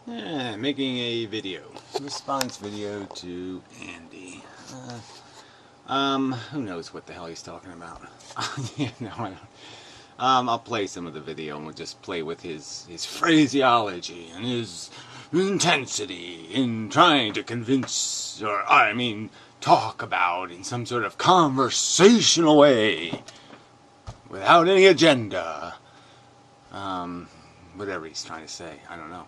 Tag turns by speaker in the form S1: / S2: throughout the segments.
S1: Making a video. Response video to Andy. Who knows what the hell he's talking about? Yeah, no, I don't. I'll play some of the video and we'll just play with his phraseology and his intensity in trying to convince, or I mean, talk about in some sort of conversational way, without any agenda. Whatever he's trying to say, I don't know.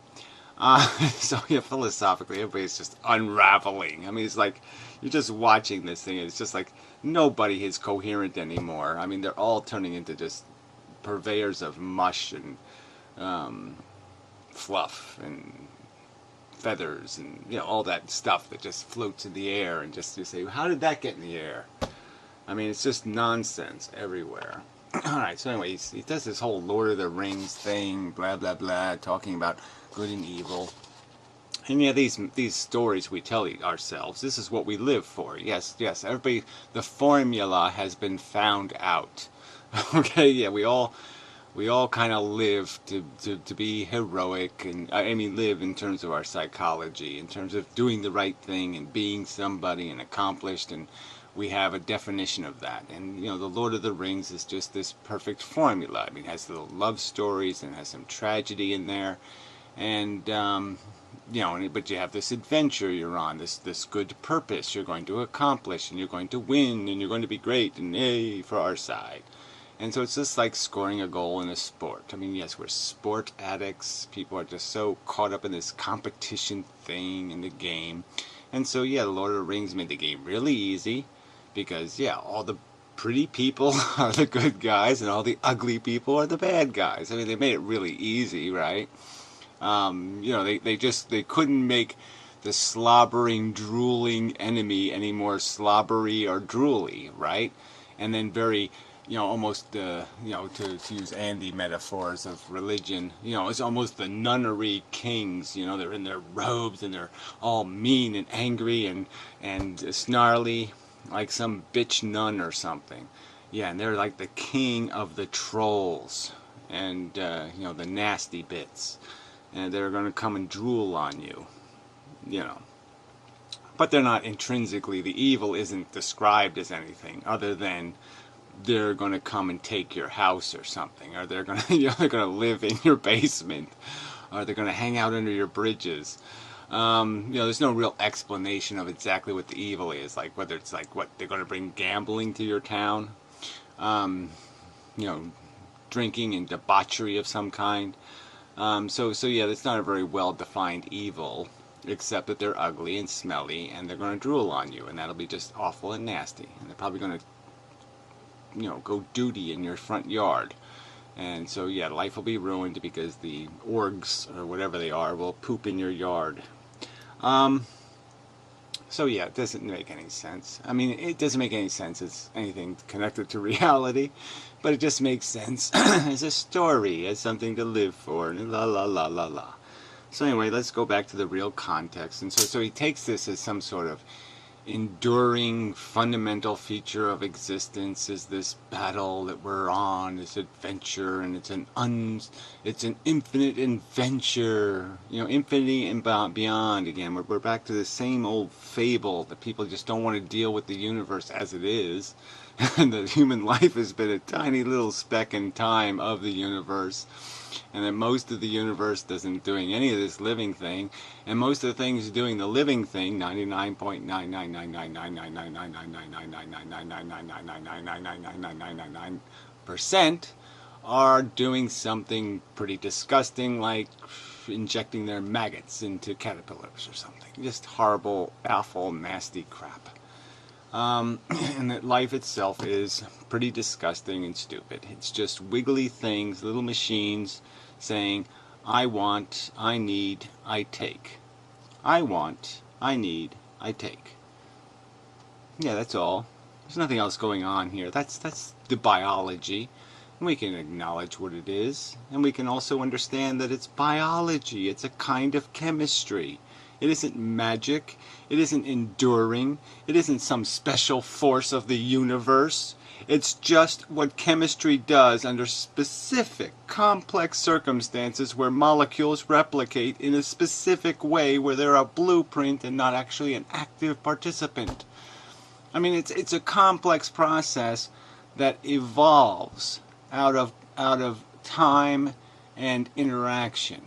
S1: So yeah, philosophically, everybody's just unraveling. I mean, it's like you're just watching this thing, and it's just like nobody is coherent anymore. I mean, they're all turning into just purveyors of mush and fluff and feathers and all that stuff that just floats in the air, and just you say, how did that get in the air? I mean, it's just nonsense everywhere. Alright, so anyway, he does this whole Lord of the Rings thing, blah blah blah, talking about good and evil. And yeah, these stories we tell ourselves, this is what we live for. Yes, everybody, the formula has been found out. Okay, yeah, we all kind of live to be heroic, and I mean live in terms of our psychology, in terms of doing the right thing and being somebody and accomplished, and we have a definition of that. And the Lord of the Rings is just this perfect formula. I mean, it has little love stories and has some tragedy in there, and but you have this adventure you're on, this good purpose you're going to accomplish, and you're going to win, and you're going to be great, and yay for our side. And so it's just like scoring a goal in a sport. I mean, yes, we're sport addicts. People are just so caught up in this competition thing in the game. And so, yeah, the Lord of the Rings made the game really easy because, yeah, all the pretty people are the good guys and all the ugly people are the bad guys. I mean, they made it really easy, right? They couldn't make the slobbering, drooling enemy any more slobbery or drooly, right? And then very... almost, to use Andy metaphors of religion, it's almost the nunnery kings, they're in their robes and they're all mean and angry and snarly, like some bitch nun or something. Yeah, and they're like the king of the trolls and, the nasty bits. And they're going to come and drool on you, But they're not intrinsically, the evil isn't described as anything other than they're going to come and take your house or something, or they're going to they're going to live in your basement, or they're going to hang out under your bridges. There's no real explanation of exactly what the evil is, like whether it's like what they're going to bring gambling to your town, drinking and debauchery of some kind. So yeah, that's not a very well defined evil, except that they're ugly and smelly and they're going to drool on you, and that'll be just awful and nasty, and they're probably going to go duty in your front yard. And so, yeah, life will be ruined because the orgs, or whatever they are, will poop in your yard. So, yeah, it doesn't make any sense. I mean, it doesn't make any sense as anything connected to reality, but it just makes sense as a story, as something to live for, and la la la la la. So anyway, let's go back to the real context. And so he takes this as some sort of enduring fundamental feature of existence, is this battle that we're on, this adventure, and it's an infinite adventure, infinity and beyond again. We're back to the same old fable that people just don't want to deal with the universe as it is, and that human life has been a tiny little speck in time of the universe, and that most of the universe isn't doing any of this living thing, and most of the things doing the living thing, 99.999999999999999999999% are doing something pretty disgusting, like injecting their maggots into caterpillars or something. Just horrible, awful, nasty crap. And that life itself is pretty disgusting and stupid. It's just wiggly things, little machines saying, I want, I need, I take. I want, I need, I take. Yeah, that's all. There's nothing else going on here. That's the biology. We can acknowledge what it is, and we can also understand that it's biology. It's a kind of chemistry. It isn't magic. It isn't enduring. It isn't some special force of the universe. It's just what chemistry does under specific, complex circumstances where molecules replicate in a specific way where they're a blueprint and not actually an active participant. I mean, it's a complex process that evolves out of time and interaction.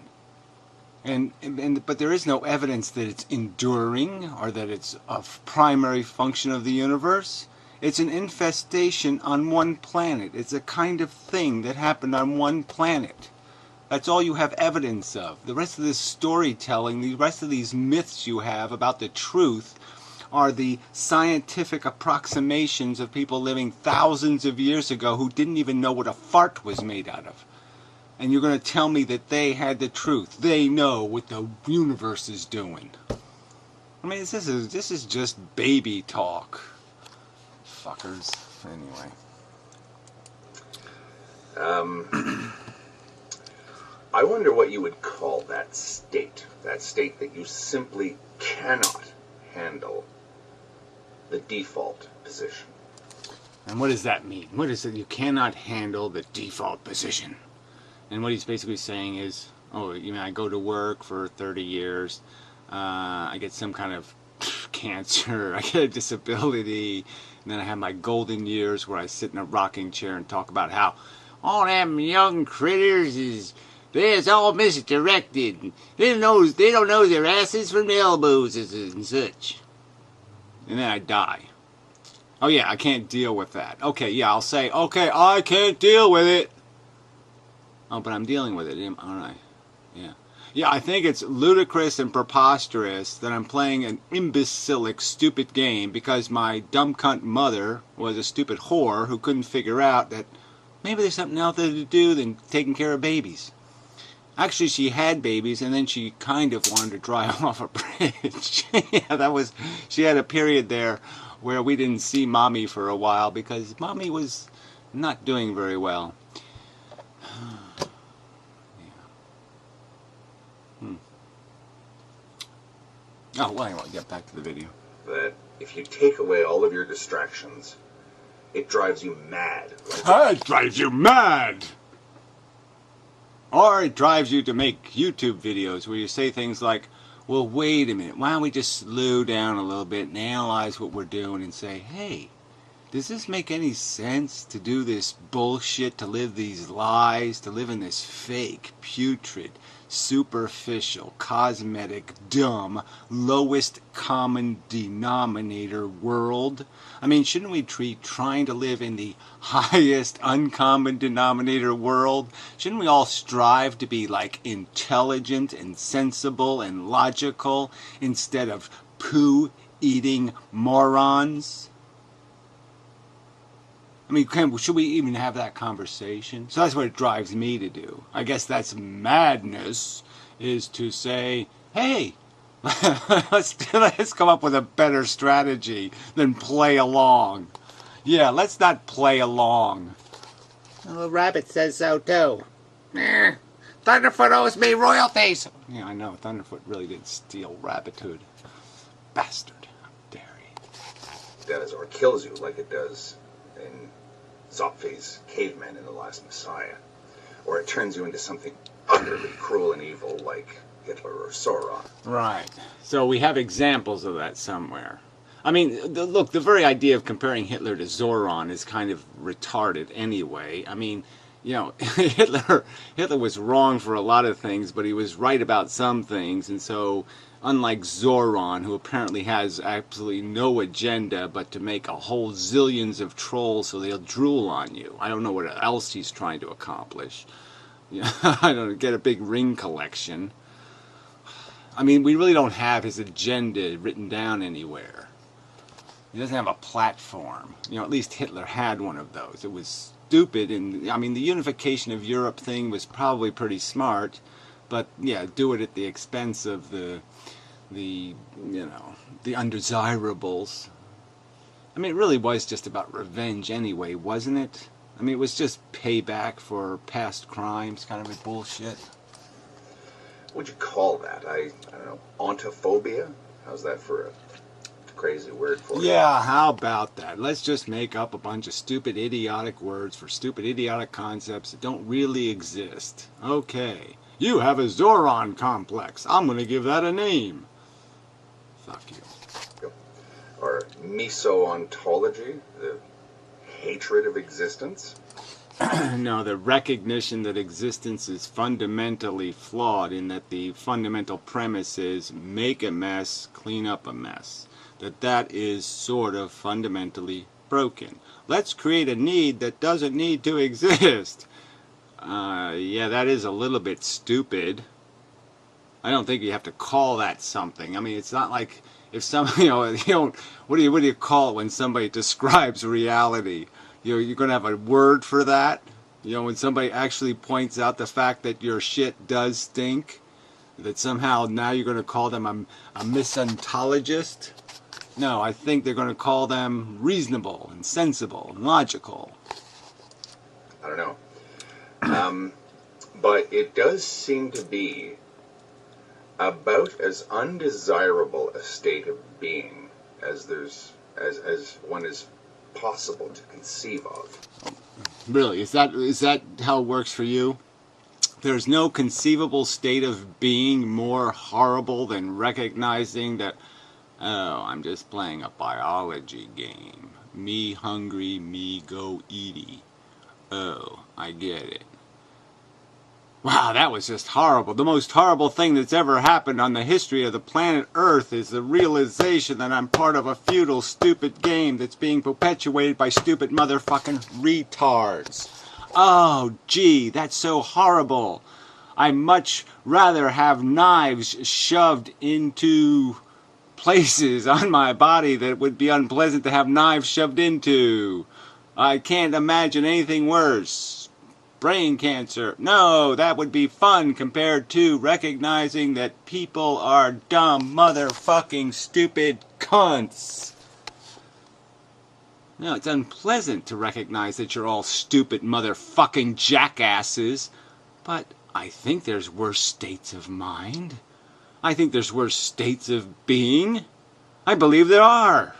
S1: But there is no evidence that it's enduring or that it's a primary function of the universe. It's an infestation on one planet. It's a kind of thing that happened on one planet. That's all you have evidence of. The rest of this storytelling, the rest of these myths you have about the truth are the scientific approximations of people living thousands of years ago who didn't even know what a fart was made out of. And you're going to tell me that they had the truth. They know what the universe is doing. I mean, this is just baby talk. Fuckers. Anyway.
S2: I wonder what you would call that state. That state that you simply cannot handle the default position.
S1: And what does that mean? What is it? You cannot handle the default position. And what he's basically saying is, oh, you mean I go to work for 30 years, I get some kind of cancer, I get a disability, and then I have my golden years where I sit in a rocking chair and talk about how all them young critters they're all misdirected. They don't know their asses from their elbows and such. And then I die. Oh yeah, I can't deal with that. Okay, yeah, I'll say, okay, I can't deal with it. Oh, but I'm dealing with it, aren't I? Yeah. Yeah, I think it's ludicrous and preposterous that I'm playing an imbecilic, stupid game because my dumb cunt mother was a stupid whore who couldn't figure out that maybe there's something out there to do than taking care of babies. Actually, she had babies, and then she kind of wanted to drive off a bridge. Yeah, she had a period there where we didn't see Mommy for a while because Mommy was not doing very well. Oh, well, anyway, get back to the video.
S2: That if you take away all of your distractions, it drives you mad.
S1: It drives you mad! Or it drives you to make YouTube videos where you say things like, well, wait a minute, why don't we just slow down a little bit and analyze what we're doing and say, hey, does this make any sense to do this bullshit, to live these lies, to live in this fake, putrid, superficial, cosmetic, dumb, lowest common denominator world? I mean, shouldn't we treat trying to live in the highest uncommon denominator world? Shouldn't we all strive to be like intelligent and sensible and logical instead of poo-eating morons? I mean, should we even have that conversation? So that's what it drives me to do. I guess that's madness, is to say, hey, let's come up with a better strategy than play along. Yeah, let's not play along.
S3: Well, the rabbit says so too. Thunderfoot owes me royalties.
S1: Yeah, I know. Thunderfoot really did steal rabbithood. Bastard. How dare he.
S2: Does or kills you like it does in Zopfi's caveman in The Last Messiah. Or it turns you into something utterly cruel and evil like Hitler or Sauron.
S1: Right. So we have examples of that somewhere. I mean, look, the very idea of comparing Hitler to Sauron is kind of retarded anyway. I mean, you know, Hitler was wrong for a lot of things, but he was right about some things. And so, unlike Sauron, who apparently has absolutely no agenda but to make a whole zillions of trolls so they'll drool on you. I don't know what else he's trying to accomplish. Yeah, I don't know, get a big ring collection. I mean, we really don't have his agenda written down anywhere. He doesn't have a platform. You know, at least Hitler had one of those. It was stupid, and I mean, the unification of Europe thing was probably pretty smart, but yeah, do it at the expense of the undesirables. I mean, it really was just about revenge anyway, wasn't it? I mean, it was just payback for past crimes, kind of a bullshit.
S2: What would you call that? I don't know, ontophobia? How's that for a crazy word for it.
S1: Yeah, how about that? Let's just make up a bunch of stupid, idiotic words for stupid, idiotic concepts that don't really exist. Okay. You have a Zoron complex. I'm going to give that a name. Fuck you.
S2: Or miso-ontology, the hatred of existence.
S1: No, the recognition that existence is fundamentally flawed in that the fundamental premise is make a mess, clean up a mess. That is sort of fundamentally broken. Let's create a need that doesn't need to exist. Yeah, that is a little bit stupid. I don't think you have to call that something. I mean, it's not like if somebody, what do you call it when somebody describes reality? You're going to have a word for that. When somebody actually points out the fact that your shit does stink, that somehow now you're going to call them a misontologist. No, I think they're going to call them reasonable and sensible and logical.
S2: I don't know. But it does seem to be about as undesirable a state of being as one is possible to conceive of.
S1: Really? Is that how it works for you? There's no conceivable state of being more horrible than recognizing that, oh, I'm just playing a biology game. Me hungry, me go eaty. Oh, I get it. Wow, that was just horrible. The most horrible thing that's ever happened on the history of the planet Earth is the realization that I'm part of a futile, stupid game that's being perpetuated by stupid motherfucking retards. Oh, gee, that's so horrible. I'd much rather have knives shoved into places on my body that would be unpleasant to have knives shoved into. I can't imagine anything worse. Brain cancer. No, that would be fun compared to recognizing that people are dumb, motherfucking, stupid cunts. No, it's unpleasant to recognize that you're all stupid, motherfucking jackasses. But I think there's worse states of mind. I think there's worse states of being. I believe there are.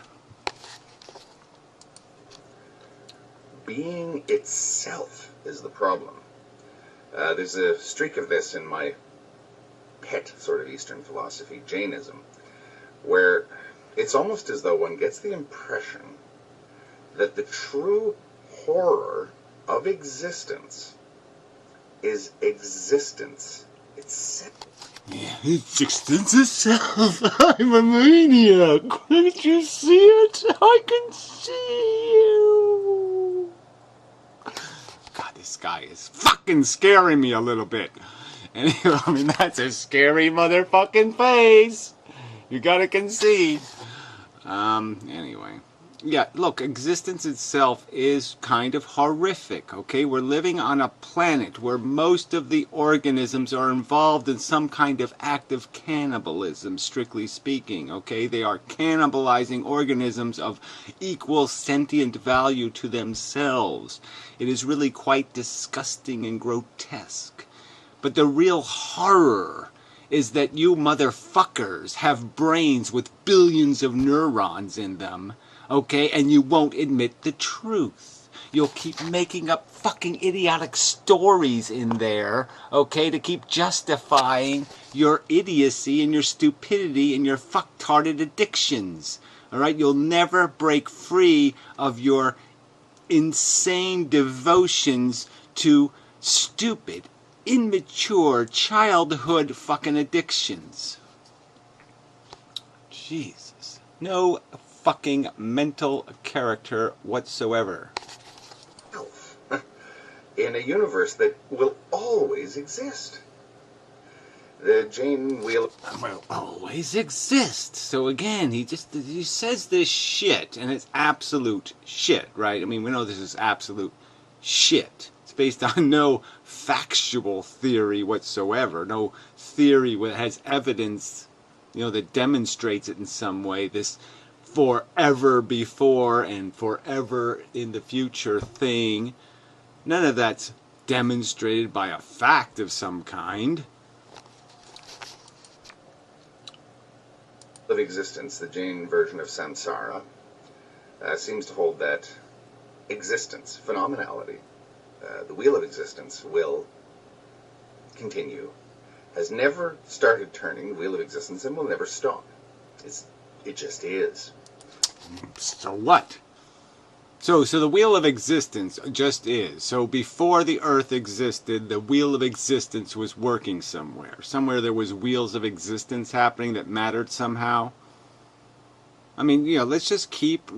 S2: Being itself is the problem. There's a streak of this in my pet sort of Eastern philosophy, Jainism, where it's almost as though one gets the impression that the true horror of existence is existence itself.
S1: Yeah, existence itself. I'm a maniac. Can't you see it? I can see you. God, this guy is fucking scaring me a little bit. And I mean, that's a scary motherfucking face. You gotta concede. Anyway. Yeah, look, existence itself is kind of horrific, okay? We're living on a planet where most of the organisms are involved in some kind of act of cannibalism, strictly speaking, okay? They are cannibalizing organisms of equal sentient value to themselves. It is really quite disgusting and grotesque. But the real horror is that you motherfuckers have brains with billions of neurons in them, okay, and you won't admit the truth. You'll keep making up fucking idiotic stories in there, okay, to keep justifying your idiocy and your stupidity and your fucktarded addictions. Alright, you'll never break free of your insane devotions to stupid, immature, childhood fucking addictions. Jesus. No fucking mental character whatsoever.
S2: In a universe that will always exist. The Jane Wheel
S1: Will always exist. So again, he says this shit, and it's absolute shit, right? I mean, we know this is absolute shit. It's based on no factual theory whatsoever, no theory that has evidence, that demonstrates it in some way. This forever before and forever in the future thing. None of that's demonstrated by a fact of some kind.
S2: of existence, the Jain version of samsara, seems to hold that existence, phenomenality, the wheel of existence will continue, has never started turning, the wheel of existence, and will never stop. It just is.
S1: So what? So the wheel of existence just is. So before the earth existed, the wheel of existence was working somewhere. Somewhere there was wheels of existence happening that mattered somehow. I mean, let's just keep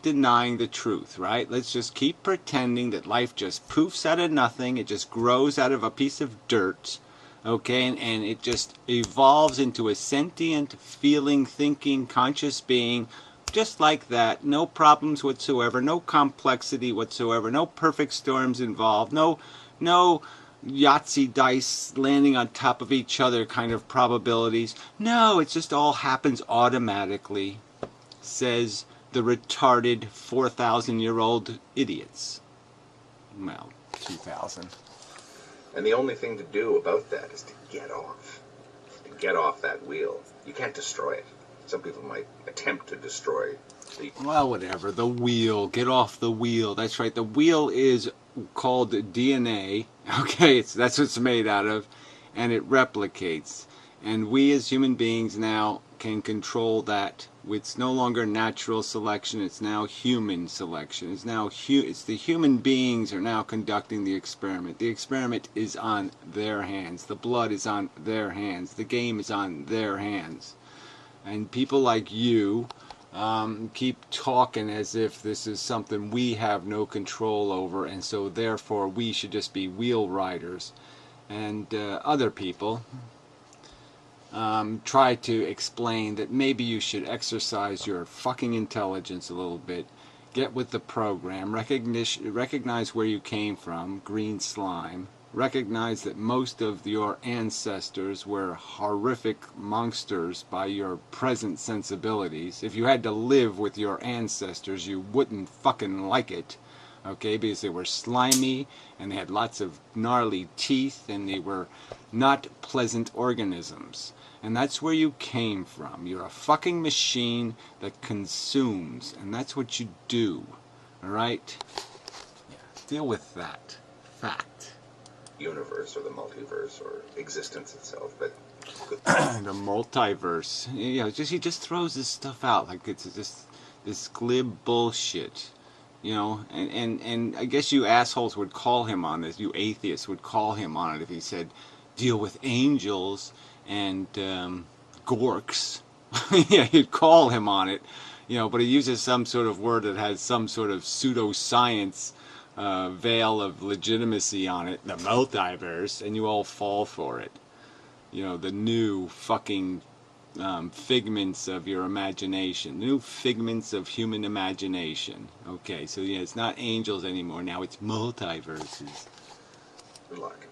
S1: denying the truth, right? Let's just keep pretending that life just poofs out of nothing. It just grows out of a piece of dirt, okay? And it just evolves into a sentient, feeling, thinking, conscious being, just like that. No problems whatsoever, no complexity whatsoever, no perfect storms involved, no Yahtzee dice landing on top of each other kind of probabilities. No, it just all happens automatically, says the retarded 4,000-year-old idiots. Well, 2,000.
S2: And the only thing to do about that is to get off that wheel. You can't destroy it. Some people might attempt to destroy the...
S1: Well, whatever. The wheel. Get off the wheel. That's right. The wheel is called DNA. Okay, that's what it's made out of. And it replicates. And we as human beings now can control that. It's no longer natural selection. It's now human selection. It's the human beings are now conducting the experiment. The experiment is on their hands. The blood is on their hands. The game is on their hands. And people like you keep talking as if this is something we have no control over, and so therefore we should just be wheel riders. And other people try to explain that maybe you should exercise your fucking intelligence a little bit, get with the program, recognize where you came from, green slime, recognize that most of your ancestors were horrific monsters by your present sensibilities. If you had to live with your ancestors, you wouldn't fucking like it, okay, because they were slimy, and they had lots of gnarly teeth, and they were not pleasant organisms. And that's where you came from. You're a fucking machine that consumes, and that's what you do, alright? Yeah, deal with that fact.
S2: Universe or the multiverse or existence itself, but
S1: the multiverse. He just throws this stuff out like it's just this glib bullshit, and I guess you assholes would call him on this. You atheists would call him on it if he said deal with angels and gorks. Yeah, you'd call him on it, but he uses some sort of word that has some sort of pseudoscience veil of legitimacy on it, the multiverse, and you all fall for it. The new fucking figments of your imagination, new figments of human imagination. Okay, so it's not angels anymore, now it's multiverses.
S2: Good luck.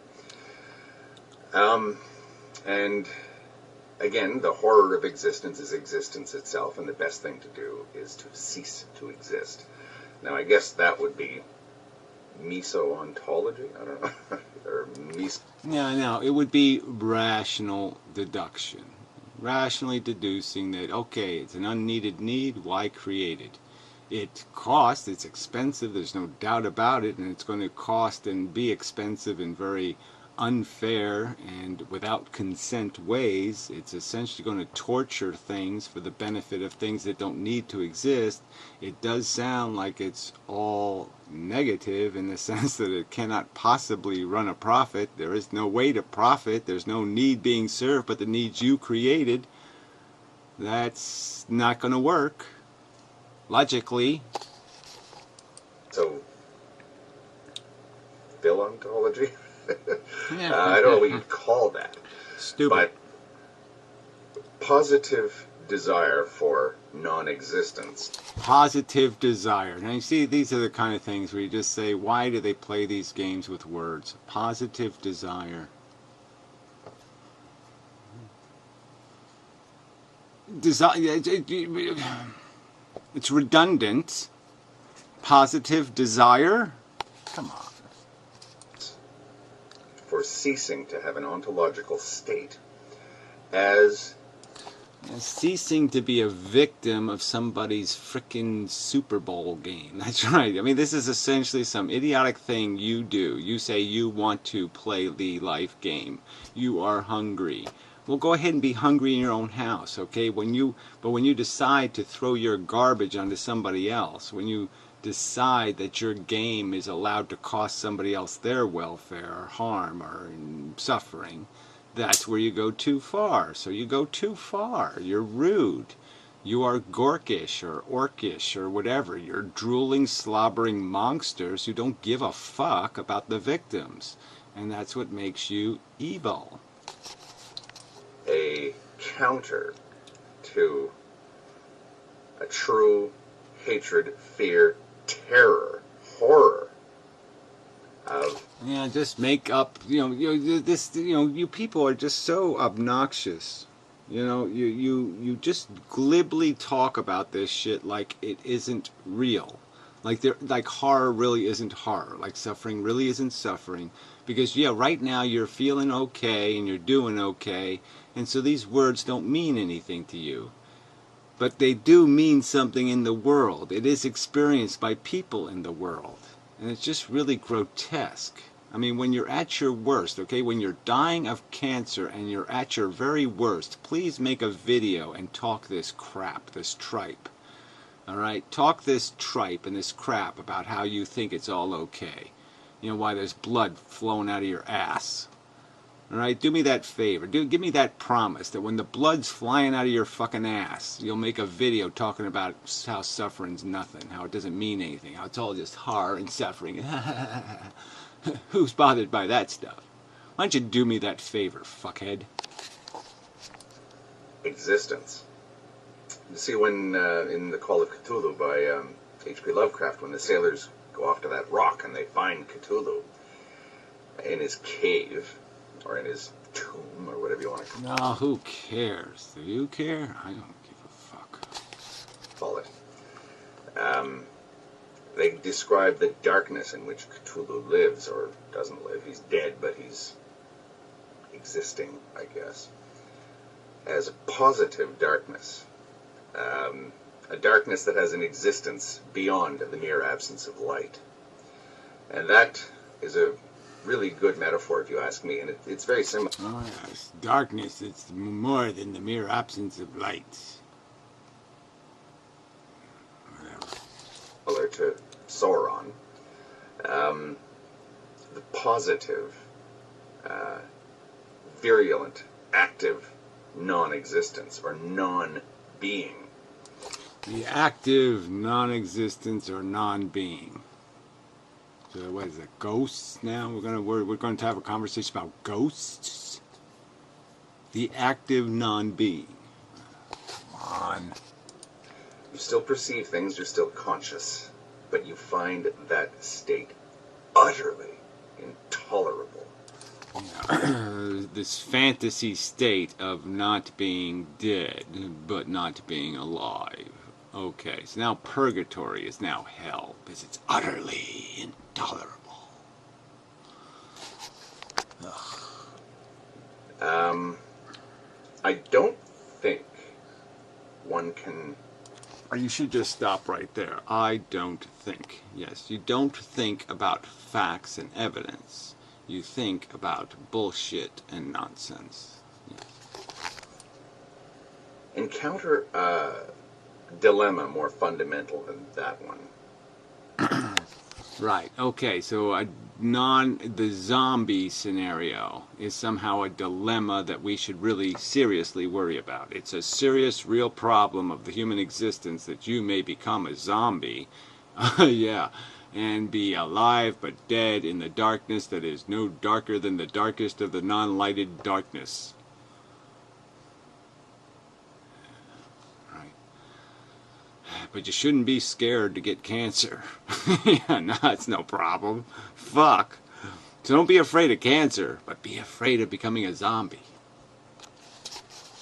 S2: And again, the horror of existence is existence itself, and the best thing to do is to cease to exist. Now, I guess that would be meso-ontology? I don't know. Or
S1: No, it would be rational deduction. Rationally deducing that, okay, it's an unneeded need, why create it? It costs, it's expensive, there's no doubt about it, and it's going to cost and be expensive in very unfair and without consent ways. It's essentially going to torture things for the benefit of things that don't need to exist. It does sound like it's all negative in the sense that it cannot possibly run a profit. There is no way to profit. There's no need being served but the needs you created. That's not going to work logically.
S2: So, philontology? I don't know what you'd call that.
S1: Stupid.
S2: But positive desire for non-existence.
S1: Positive desire. Now you see, these are the kind of things where you just say, why do they play these games with words? Positive desire. It's redundant. Positive desire? Come on.
S2: For ceasing to have an ontological state as
S1: Ceasing to be a victim of somebody's frickin' Super Bowl game. That's right. I mean, this is essentially some idiotic thing you do. You say you want to play the life game. You are hungry. Well, go ahead and be hungry in your own house, okay? But when you decide to throw your garbage onto somebody else, when you decide that your game is allowed to cost somebody else their welfare or harm or suffering, that's where you go too far. So you go too far. You're rude. You are gorkish or orcish or whatever. You're drooling, slobbering monsters who don't give a fuck about the victims. And that's what makes you evil.
S2: A counter to a true hatred, fear, terror, horror of...
S1: Yeah, just make up, you people are just so obnoxious. You just glibly talk about this shit like it isn't real. Like horror really isn't horror. Like suffering really isn't suffering. Because, yeah, right now you're feeling okay and you're doing okay. And so these words don't mean anything to you. But they do mean something in the world. It is experienced by people in the world. And it's just really grotesque. I mean, when you're at your worst, okay, when you're dying of cancer and you're at your very worst, please make a video and talk this crap, this tripe. All right? Talk this tripe and this crap about how you think it's all okay. You know, why there's blood flowing out of your ass. All right? Do me that favor. Give me that promise that when the blood's flying out of your fucking ass, you'll make a video talking about how suffering's nothing, how it doesn't mean anything, how it's all just horror and suffering. Who's bothered by that stuff? Why don't you do me that favor, fuckhead?
S2: Existence. You see, when in the Call of Cthulhu by H.P. Lovecraft, when the sailors go off to that rock and they find Cthulhu in his cave, or in his tomb, or whatever you want to call it.
S1: No, who cares? Do you care? I don't give a fuck.
S2: Call it. They describe the darkness in which Cthulhu lives, or doesn't live. He's dead, but he's existing, I guess, as a positive darkness. A darkness that has an existence beyond the mere absence of light. And that is a really good metaphor, if you ask me, and it's very similar.
S1: Oh yes, darkness, it's more than the mere absence of light.
S2: Similar to Sauron. The positive, virulent, active non-existence, or non-being.
S1: The active non-existence or non-being. So what is it? Ghosts now? We're going to have a conversation about ghosts. The active non-being. Come on.
S2: You still perceive things, you're still conscious, but you find that state utterly intolerable.
S1: Yeah. This fantasy state of not being dead, but not being alive. Okay, so now purgatory is now hell, because it's utterly intolerable.
S2: I don't think one can...
S1: You should just stop right there. I don't think. Yes, you don't think about facts and evidence. You think about bullshit and nonsense. Yes.
S2: Encounter a dilemma more fundamental than that one.
S1: Right. Okay. So the zombie scenario is somehow a dilemma that we should really seriously worry about. It's a serious, real problem of the human existence that you may become a zombie. Yeah. And be alive but dead in the darkness that is no darker than the darkest of the non-lighted darkness. But you shouldn't be scared to get cancer. Yeah, no, that's no problem. Fuck. So don't be afraid of cancer, but be afraid of becoming a zombie.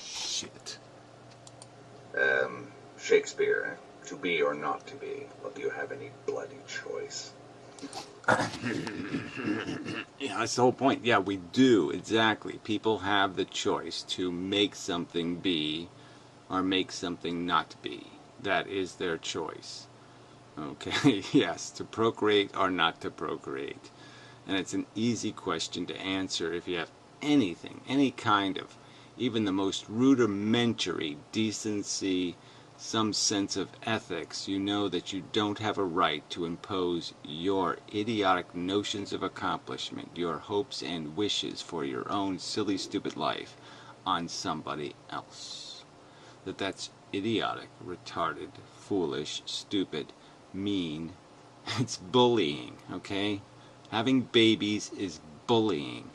S1: Shit.
S2: Shakespeare, to be or not to be. Well, do you have any bloody choice?
S1: Yeah, that's the whole point. Yeah, we do, exactly. People have the choice to make something be or make something not be. That is their choice. Okay, yes, to procreate or not to procreate. And it's an easy question to answer if you have anything, any kind of, even the most rudimentary decency, some sense of ethics. You know that you don't have a right to impose your idiotic notions of accomplishment, your hopes and wishes for your own silly, stupid life on somebody else. That's idiotic, retarded, foolish, stupid, mean. It's bullying, okay? Having babies is bullying.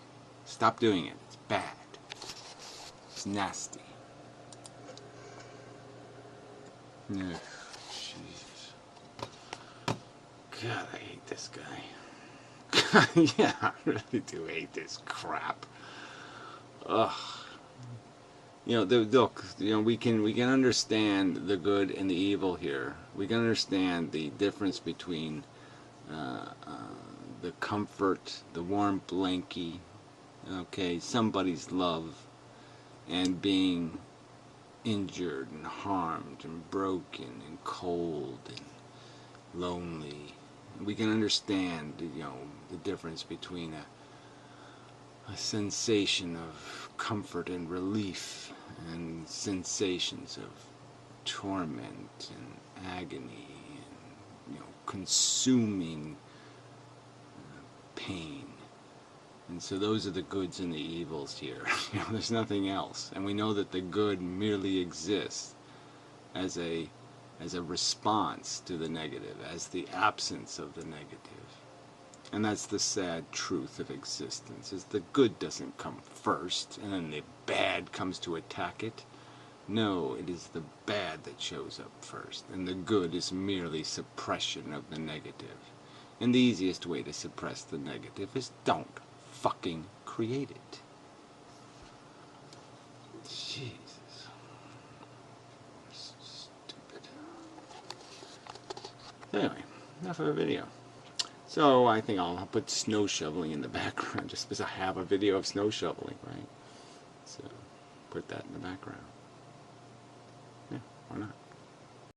S1: Stop doing it. It's bad. It's nasty. Ugh, Jesus. God, I hate this guy. Yeah, I really do hate this crap. Ugh. Look, we can understand the good and the evil here. We can understand the difference between the comfort, the warm blankie, okay, somebody's love, and being injured and harmed and broken and cold and lonely. We can understand, the difference between a sensation of comfort and relief and sensations of torment and agony and consuming pain. And so those are the goods and the evils here. There's nothing else. And we know that the good merely exists as a response to the negative, as the absence of the negative. And that's the sad truth of existence, is the good doesn't come first, and then the bad comes to attack it. No, it is the bad that shows up first, and the good is merely suppression of the negative. And the easiest way to suppress the negative is don't fucking create it. Jesus. Stupid. Anyway, enough of a video. So I think I'll put snow shoveling in the background, just because I have a video of snow shoveling, right? So put that in the background. Yeah, why not?